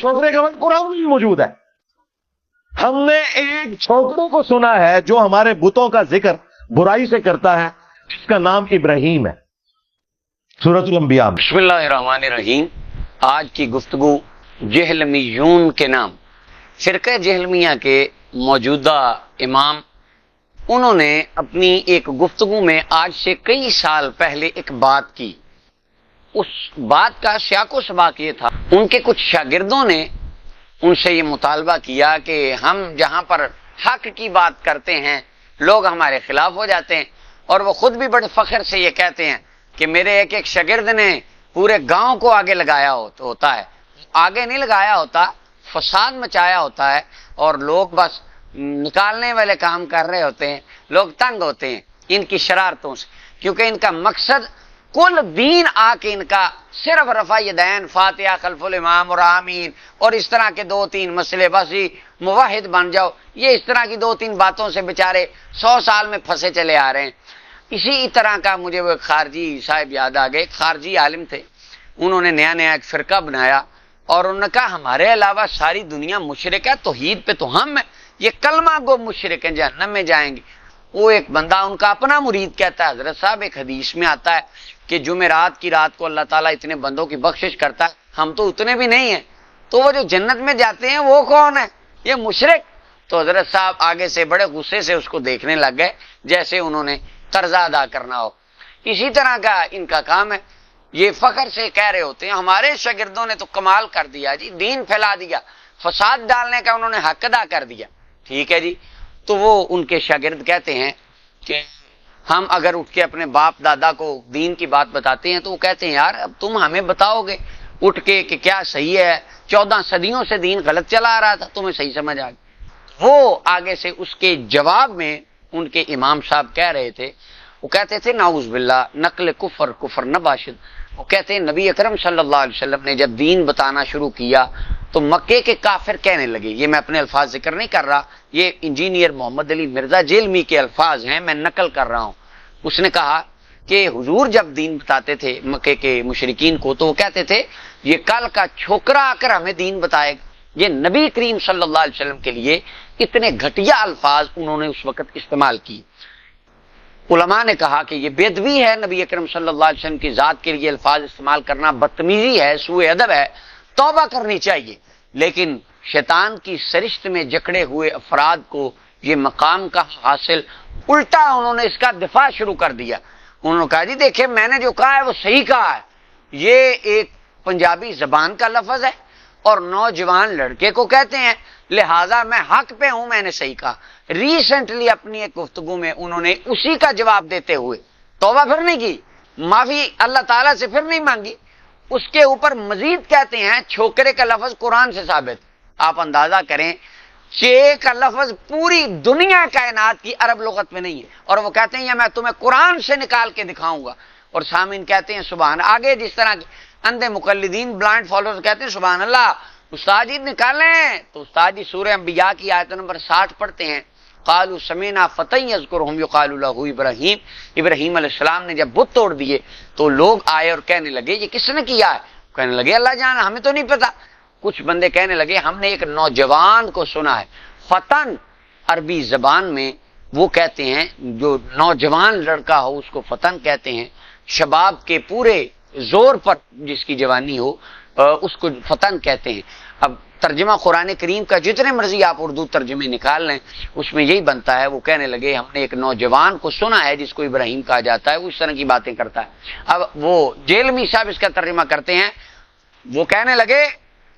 छोकरे का कुरान में भी मौजूद है। हमने एक छोकरे को सुना है जो हमारे बुतों का जिक्र बुराई से करता है, जिसका नाम इब्राहिम है। सूरतुल अंबिया में। बिस्मिल्लाहिर्रहमानिर्रहीम। आज की गुफ्तगू जहलमीयून के नाम, फिरका जहलमिया के मौजूदा इमाम, उन्होंने अपनी एक गुफ्तगू में आज से कई साल पहले एक बात की। उस बात का सियाको सबाक ये था, उनके कुछ शागिर्दों ने उनसे ये मुतालबा किया कि हम जहां पर हक की बात करते हैं लोग हमारे खिलाफ हो जाते हैं, और वो खुद भी बड़े फख्र से ये कहते हैं कि मेरे एक एक शागिर्द ने पूरे गांव को आगे लगाया होता है। आगे नहीं लगाया होता, फसाद मचाया होता है, और लोग बस निकालने वाले काम कर रहे होते हैं। लोग तंग होते हैं इनकी शरारतों से, क्योंकि इनका मकसद कुल दीन आके इनका सिर्फ रफा यदैन, फातिहा खल्फुल इमाम और आमीन और इस तरह के दो तीन मसले, बस ही मुवाहिद बन जाओ, ये इस तरह की दो तीन बातों से बेचारे 100 साल में फंसे चले आ रहे हैं। इसी तरह का मुझे वो खारजी साहब याद आ गए। खारजी आलिम थे, उन्होंने नया नया एक फिरका बनाया और उन्होंने कहा हमारे अलावा सारी दुनिया मुशरिक है, तौहीद पे तो हम है, ये कलमा गो मुशरिक हैं, जहन्नम में जाएंगे। वो एक बंदा उनका अपना मुरीद कहता है, हजरत साहब एक हदीस में आता है कि जुमेरात की रात को अल्लाह ताला इतने बंदों की बख्शिश करता है, हम तो उतने भी नहीं है, तो वो जो जन्नत में जाते हैं वो कौन है? ये मुशरिक। तो हजरत साहब आगे से बड़े गुस्से से उसको देखने लग गए, जैसे उन्होंने कर्जा अदा करना हो। इसी तरह का इनका काम है, ये फख्र से कह रहे होते हैं हमारे शागिर्दों ने तो कमाल कर दिया जी, दीन फैला दिया, फसाद डालने का उन्होंने हक अदा कर दिया। ठीक है जी। तो वो उनके शागिर्द कहते हैं कि हम अगर उठ के अपने बाप दादा को दीन की बात बताते हैं तो वो कहते हैं यार अब तुम हमें बताओगे उठ के कि क्या सही है, 14 सदियों से दीन गलत चला आ रहा था, तुम्हें सही समझ आ गई। वो आगे से उसके जवाब में उनके इमाम साहब कह रहे थे, वो कहते थे नाउज़ बिल्लाह नकल कुफर कुफर नबाशिद। वो कहते हैं नबी अकरम सल्लल्लाहु अलैहि वसल्लम ने जब दीन बताना शुरू किया तो मक्के के काफिर कहने लगे, ये मैं अपने अल्फाज जिक्र नहीं कर रहा, ये इंजीनियर मोहम्मद अली मिर्जा जेलमी के अल्फाज हैं, मैं नकल कर रहा हूं। उसने कहा कि हुजूर जब दीन बताते थे मक्के के मुशरिकीन को तो वो कहते थे ये कल का छोकरा आकर हमें दीन बताएगा। ये नबी करीम सल्लल्लाहु अलैहि वसल्लम के लिए इतने घटिया अल्फाज उन्होंने उस वक्त इस्तेमाल किए। उलमा ने कहा कि ये बेदबी है, नबी अकरम सल्लल्लाहु अलैहि वसल्लम की जात के लिए अल्फाज इस्तेमाल करना बदतमीजी है, सूए अदब है, तौबा करनी चाहिए। लेकिन शैतान की सरिश्त में जकड़े हुए अफराद को ये मकाम का हासिल, उल्टा उन्होंने इसका दिफा शुरू कर दिया। उन्होंने कहा जी देखिए मैंने जो कहा है वो सही कहा है, ये एक पंजाबी जबान का लफ्ज है और नौजवान लड़के को कहते हैं, लिहाजा मैं हक पे हूं, मैंने सही कहा। रिसेंटली अपनी एक गुफ्तगू में उन्होंने उसी का जवाब देते हुए तौबा फिर नहीं की, माफी अल्लाह ताला से फिर नहीं मांगी, उसके ऊपर मजीद कहते हैं छोकरे का लफ्ज कुरान से साबित। आप अंदाजा करें चे का लफ्ज पूरी दुनिया कायनात की अरब लुगत में नहीं है, और वो कहते हैं ये मैं तुम्हें कुरान से निकाल के दिखाऊंगा। और सामीन कहते हैं सुभान। आगे जिस तरह अंधे मुकल्लिदीन ब्लाइंड फॉलोअर्स कहते हैं सुभान अल्लाह, उस्ताद जी निकालें, तो उस्ताद जी सूरह अंबिया की आयत नंबर 60 पढ़ते हैं, कालू समीना फतन यज़कुरुहुम युकालू लहू इब्राहीम। इब्राहीम अलैहिस्सलाम ने जब बुत तोड़ दिए तो लोग आए और कहने लगे ये किसने किया है? कहने लगे अल्लाह जान, हमें तो नहीं पता। कुछ बंदे कहने लगे हमने एक नौजवान को सुना है। फतन अरबी जबान में वो कहते हैं जो नौजवान लड़का हो उसको फतन कहते हैं, शबाब के पूरे जोर पर जिसकी जवानी हो उसको फतन कहते हैं। अब तर्जुमा कुरान करीम का जितने मर्जी आप उर्दू तर्जुमे निकाल लें उसमें यही बनता है। वो कहने लगे हमने एक नौजवान को सुना है जिसको इब्राहिम कहा जाता है, वो इस तरह की बातें करता है। अब वो जेलमी साहब इसका तर्जुमा करते हैं, वो कहने लगे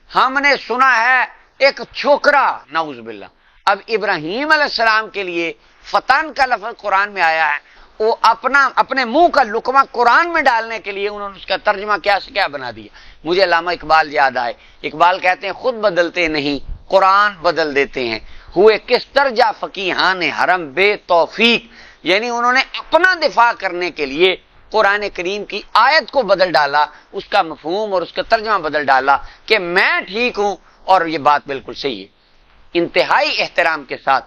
हमने सुना है एक छोकरा, नाउज़ बिल्लाह। अब इब्राहिम अलैहिस्सलाम के लिए फतन का लफ्ज कुरान में आया है, वो अपने मुंह का लुकमा कुरान में डालने के लिए उन्होंने उसका तर्जुमा क्या से क्या बना दिया। मुझे अल्लामा इकबाल याद आए। इकबाल कहते हैं खुद बदलते नहीं कुरान बदल देते हैं, हुए किस तरजा फकीहान हरम बे तौफीक। यानी उन्होंने अपना दिफा करने के लिए कुरान करीम की आयत को बदल डाला, उसका मफहूम और उसका तर्जुमा बदल डाला कि मैं ठीक हूं और ये बात बिल्कुल सही है। इंतहाई एहतराम के साथ,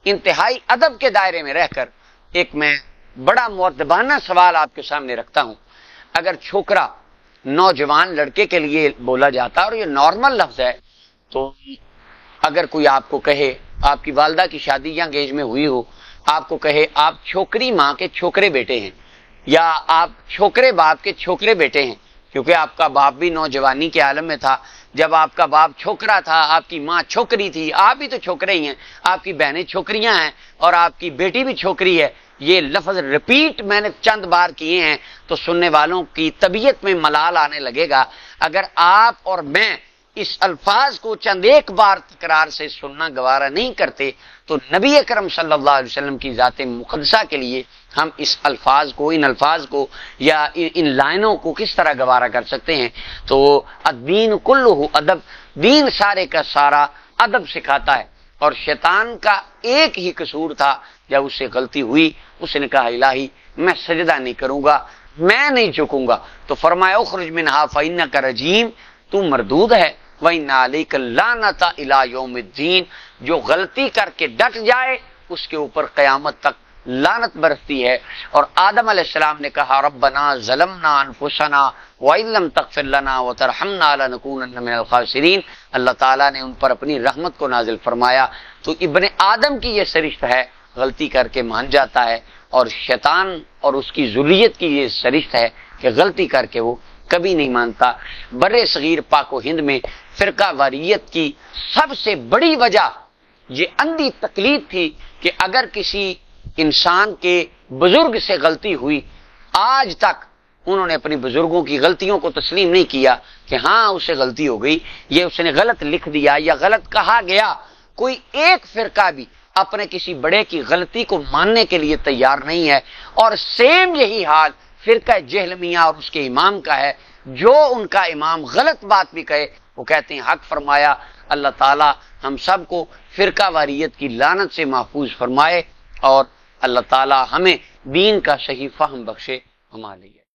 इंतहाई अदब के दायरे में रहकर एक मैं बड़ा मुअद्दबाना सवाल आपके सामने रखता हूं। अगर छोकरा नौजवान लड़के के लिए बोला जाता है और ये नॉर्मल लफ्ज है, تو اگر کوئی آپ کو کہے، آپ کی والدہ کی شادی یا انگیج میں ہوئی ہو، آپ کو کہے آپ چھوکری ماں کے چھوکرے بیٹے ہیں یا آپ چھوکرے باپ کے چھوکرے بیٹے ہیں، کیونکہ آپ کا باپ بھی نوجوانی کے عالم میں تھا، جب آپ کا باپ چھوکرا تھا، آپ کی ماں چھوکری تھی، آپ بھی تو چھوکرے ہی ہیں، آپ کی بہنیں چھوکریاں ہیں اور آپ کی بیٹی بھی چھوکری ہے۔ یہ لفظ ریپیٹ میں نے چند بار کیے ہیں تو سننے والوں کی طبیعت میں ملال آنے لگے گا۔ اگر آپ اور میں اس الفاظ کو چند ایک بار تکرار سے سننا گوارا نہیں کرتے تو نبی اکرم صلی اللہ علیہ وسلم کی ذات مقدسہ کے لیے ہم اس الفاظ کو، ان الفاظ کو یا ان لائنوں کو کس طرح گوارا کر سکتے ہیں؟ تو الدین کلہ ادب، دین سارے کا سارا ادب سکھاتا ہے، اور شیطان کا ایک ہی قصور تھا، جب اس سے غلطی ہوئی اس نے کہا الہی میں سجدہ نہیں کروں گا، میں نہیں جھکوں گا، تو فرمایا اخرج منہا فإنک رجیم، تو مردود ہے، وَإِنَّ عَلَيْكَ اللَّعْنَةَ إِلَىٰ يَوْمِ الدِّينِ، جو غلطی کر کے ڈٹ جائے اس کے اوپر قیامت تک لعنت برستی ہے۔ اور آدم علیہ السلام نے کہا ربنا ظلمنا انفسنا وَإِن لَّمْ تَغْفِرْ لَنَا وَتَرْحَمْنَا لَنَكُونَنَّ مِنَ الْخَاسِرِينَ، اللہ تعالیٰ نے ان پر اپنی رحمت کو نازل فرمایا۔ تو ابن آدم کی یہ سرشت ہے، غلطی کر کے مان جاتا ہے، اور شیطان اور اس کی ذریت کی یہ سرشت ہے کہ غلطی کر کے وہ کبھی نہیں مانتا۔ بر صغیر پاک و ہند میں فرقہ واریت کی سب سے بڑی وجہ یہ اندھی تقلید تھی کہ اگر کسی انسان کے بزرگ سے غلطی ہوئی، آج تک انہوں نے اپنی بزرگوں کی غلطیوں کو تسلیم نہیں کیا کہ ہاں اس سے غلطی ہو گئی، یہ اس نے غلط لکھ دیا یا غلط کہا گیا۔ کوئی ایک فرقہ بھی اپنے کسی بڑے کی غلطی کو ماننے کے لیے تیار نہیں ہے، اور سیم یہی حال فرقہ جہلمیہ اور اس کے امام کا ہے۔ جو ان کا امام غلط بات بھی کہے وہ کہتے ہیں حق فرمایا۔ اللہ تعالی ہم سب کو فرقہ واریت کی لعنت سے محفوظ فرمائے، اور اللہ تعالی ہمیں دین کا صحیح فہم بخشے۔ ہمارے لیے